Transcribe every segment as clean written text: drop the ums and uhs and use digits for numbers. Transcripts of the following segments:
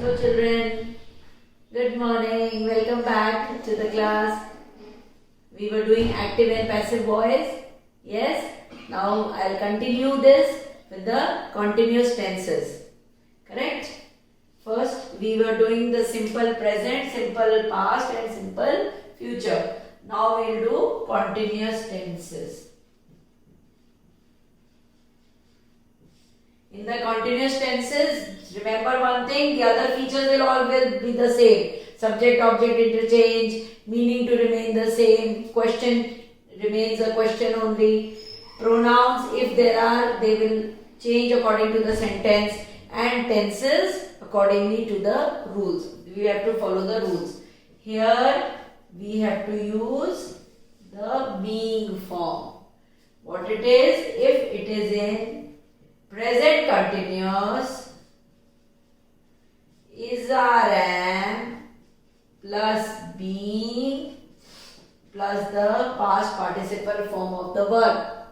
Hello children, good morning, welcome back to the class. We were doing active and passive voice. Yes, now I'll continue this with the continuous tenses. Correct? First we were doing the simple present, simple past and simple future. Now we'll do continuous tenses. In the continuous tenses, remember one thing, the other features will all be the same. Subject-object interchange, meaning to remain the same, question remains a question only. Pronouns, if there are, they will change according to the sentence, and tenses accordingly to the rules. We have to follow the rules. Here we have to use the being form. What it is, if it is in present continuous, is or am plus being plus the past participle form of the verb.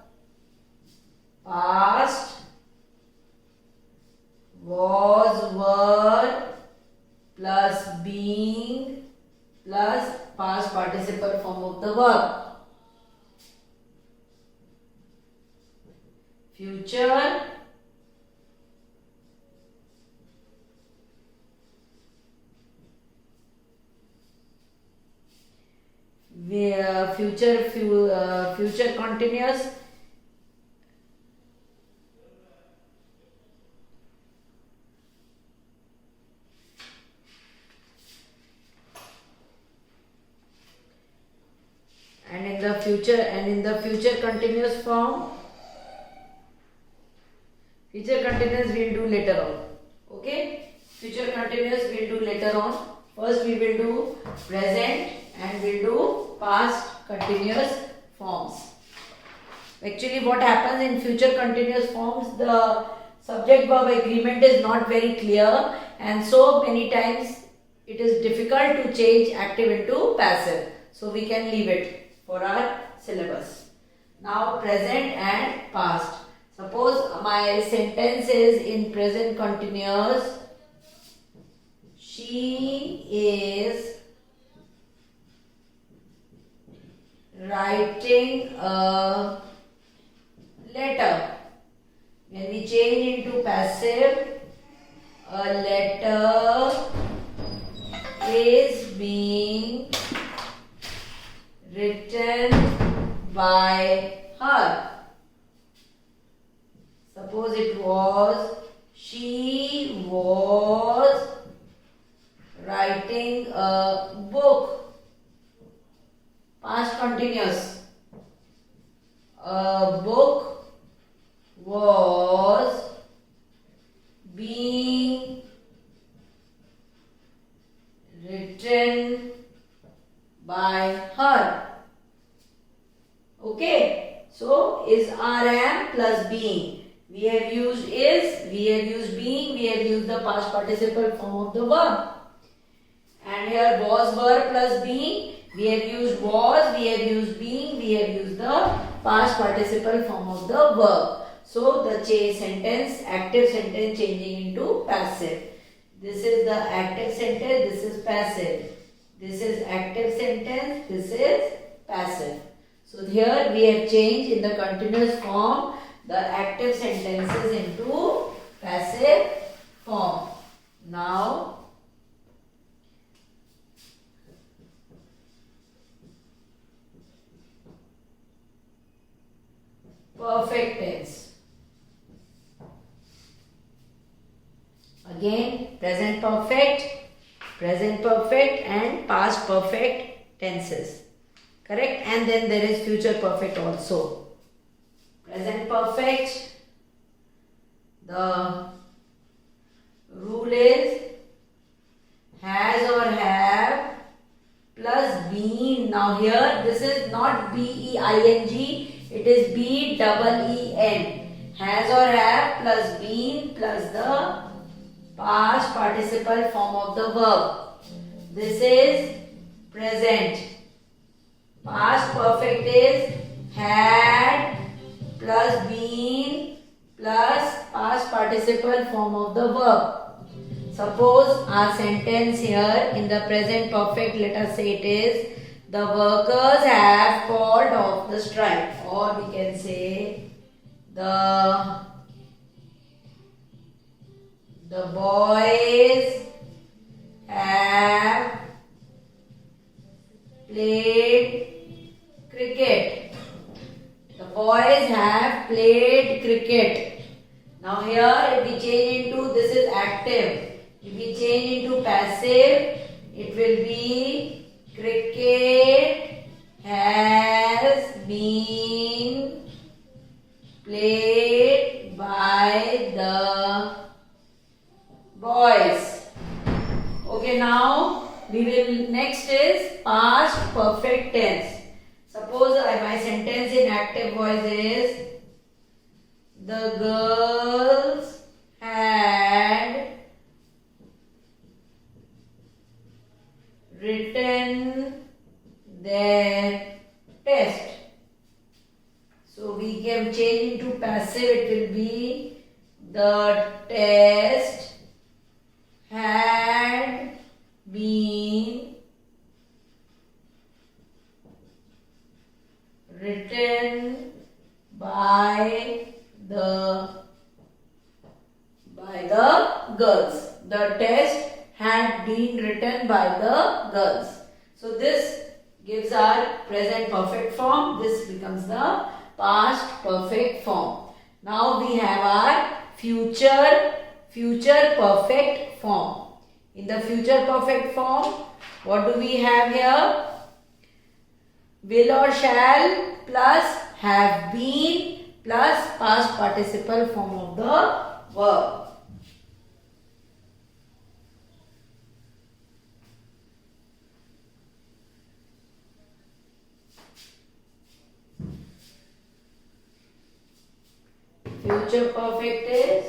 Past was, were plus being plus past participle form of the verb. Future future continuous, and in the future continuous form, future continuous we'll do later on. Okay, future continuous we'll do later on. First we will do present and we'll do past continuous forms. Actually what happens in future continuous forms, the subject verb agreement is not very clear, and so many times it is difficult to change active into passive. So we can leave it for our syllabus. Now present and past. Suppose my sentence is in present continuous. She is writing a letter. When we change into passive, a letter is being written by her. Suppose it was, she was writing a book. Past continuous. A book was being written by her. Okay. So is am plus being. We have used is, we have used being, we have used the past participle form of the verb. And here was, were plus being, we have used was, we have used being, we have used the past participle form of the verb. So the sentence, active sentence changing into passive. This is the active sentence, this is passive. This is active sentence, this is passive. So here we have changed in the continuous form the active sentences into passive form. Now perfect tense. Again, present perfect and past perfect tenses. Correct? And then there is future perfect also. Present perfect, the rule is has or have plus been. Now here this is not B-E-I-N-G. It is B-E-E-N. Has or have plus been plus the past participle form of the verb. This is present. Past perfect is had plus been plus past participle form of the verb. Suppose our sentence here in the present perfect, let us say it is, the workers have called off the strike, or we can say the boys have played cricket. The boys have played cricket. Now here if we change into, this is active. If we change into passive, it will be cricket has been played by the boys. Okay, now we will, next is past perfect tense. Suppose my sentence in active voice is, the girls had written their test. So we can change into passive, it will be the test had been written by the girls. The test had been written by the girls. So this gives our present perfect form. This becomes the past perfect form. Now we have our future perfect form. In the future perfect form, what do we have here? Will or shall plus have been plus past participle form of the verb. Future perfect is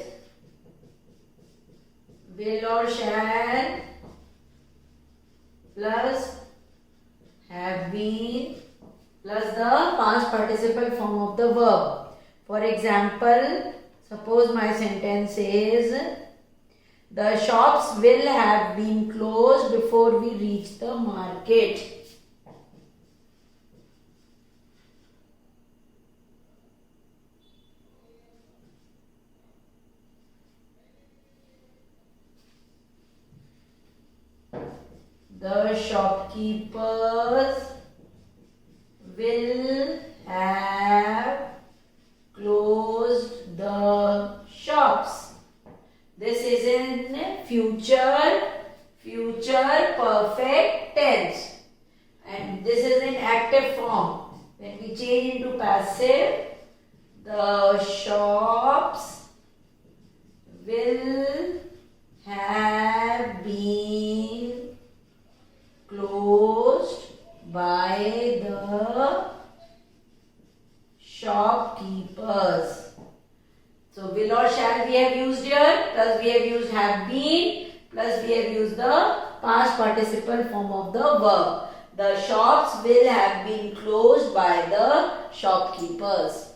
will or shall plus have been plus the past participle form of the verb. For example, suppose my sentence says, the shops will have been closed before we reach the market. The shopkeepers will have closed the shops. This is in future perfect tense, and this is in active form. When we change into passive, the shops will have been closed by the shopkeepers. So will or shall we have used here, plus we have used have been, plus we have used the past participle form of the verb. The shops will have been closed by the shopkeepers.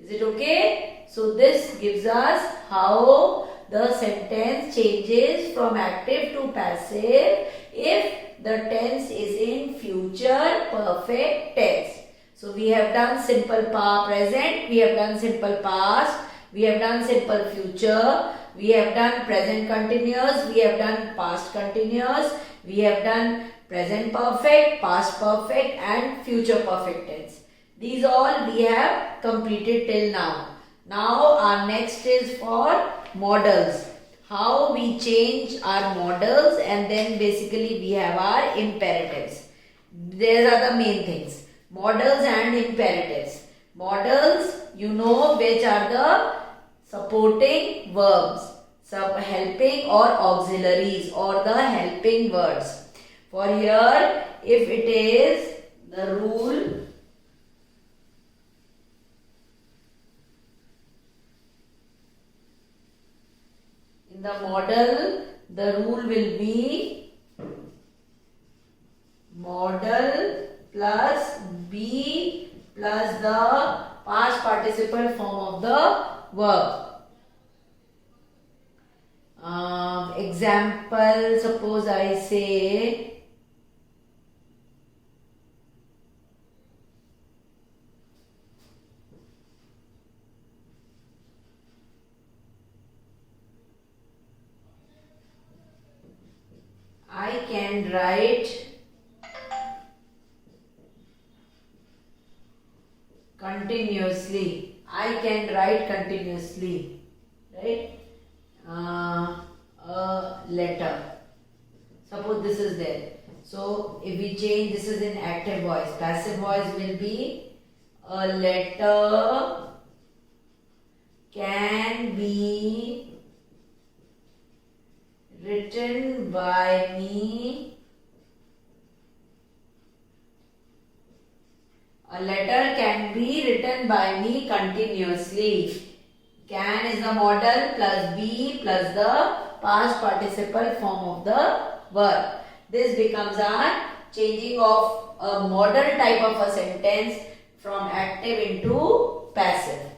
Is it okay? So this gives us how the sentence changes from active to passive if the tense is in future perfect tense. So we have done simple present, we have done simple past, we have done simple future, we have done present continuous, we have done past continuous, we have done present perfect, past perfect and future perfect tense. These all we have completed till now. Now our next is for models. How we change our models, and then basically we have our imperatives. These are the main things. Models and imperatives. Models, you know, which are the supporting verbs, helping or auxiliaries or the helping words. For here, if it is the rule, in the model, the rule will be model plus be plus the past participle form of the verb. Example, suppose I say, I can write continuously. I can write continuously, right? A letter. Suppose this is there. So if we change, this is in active voice. Passive voice will be a letter can be written by me. A letter can be written by me continuously. Can is the modal plus be plus the past participle form of the verb. This becomes our changing of a modal type of a sentence from active into passive.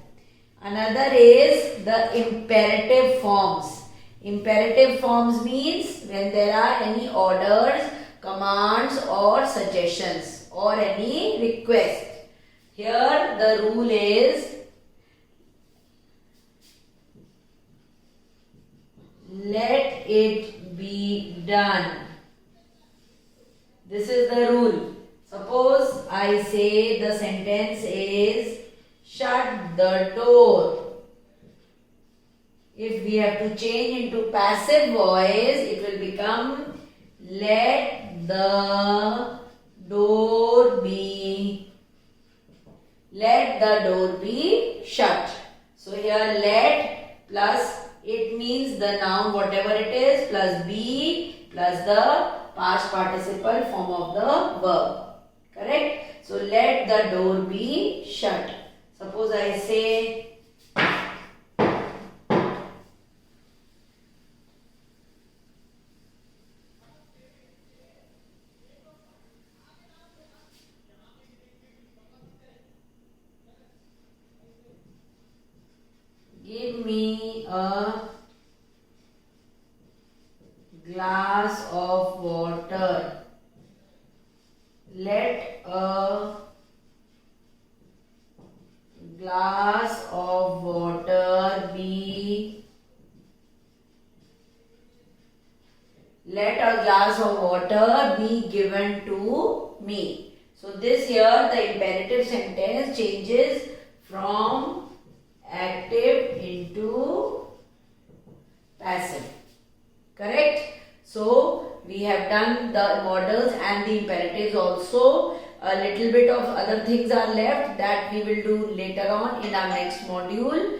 Another is the imperative forms. Imperative forms means when there are any orders, commands or suggestions or any request. Here the rule is let it be done. This is the rule. Suppose I say the sentence is shut the door. If we have to change into passive voice, it will become let the door be shut. So here let plus it means the noun whatever it is plus be plus the past participle form of the verb. Correct? So let the door be shut. Suppose I say give me a glass of water. Let a glass of water be given to me. So this here the imperative sentence changes from active into passive. Correct? So we have done the modals and the imperatives also. A little bit of other things are left that we will do later on in our next module.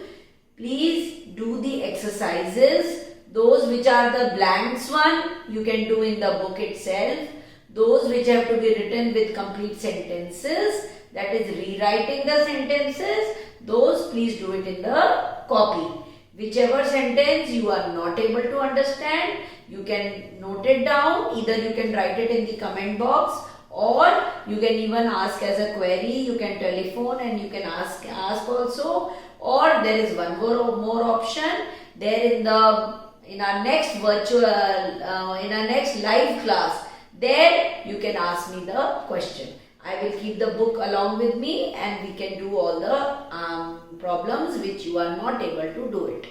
Please do the exercises. Those which are the blanks one you can do in the book itself. Those which have to be written with complete sentences, that is rewriting the sentences, those please do it in the copy. Whichever sentence you are not able to understand, you can note it down. Either you can write it in the comment box or you can even ask as a query. You can telephone and you can ask also. Or there is one more option. There in our next live class, there you can ask me the question. I will keep the book along with me and we can do all the problems which you are not able to do it.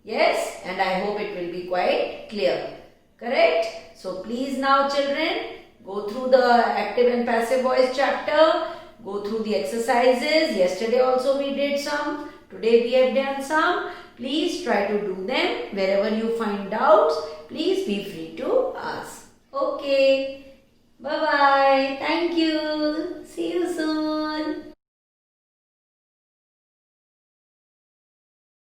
Yes, and I hope it will be quite clear. Correct? So please now children, go through the active and passive voice chapter. Go through the exercises. Yesterday also we did some. Today we have done some. Please try to do them. Wherever you find doubts, please be free to ask. Okay. Bye-bye. Thank you.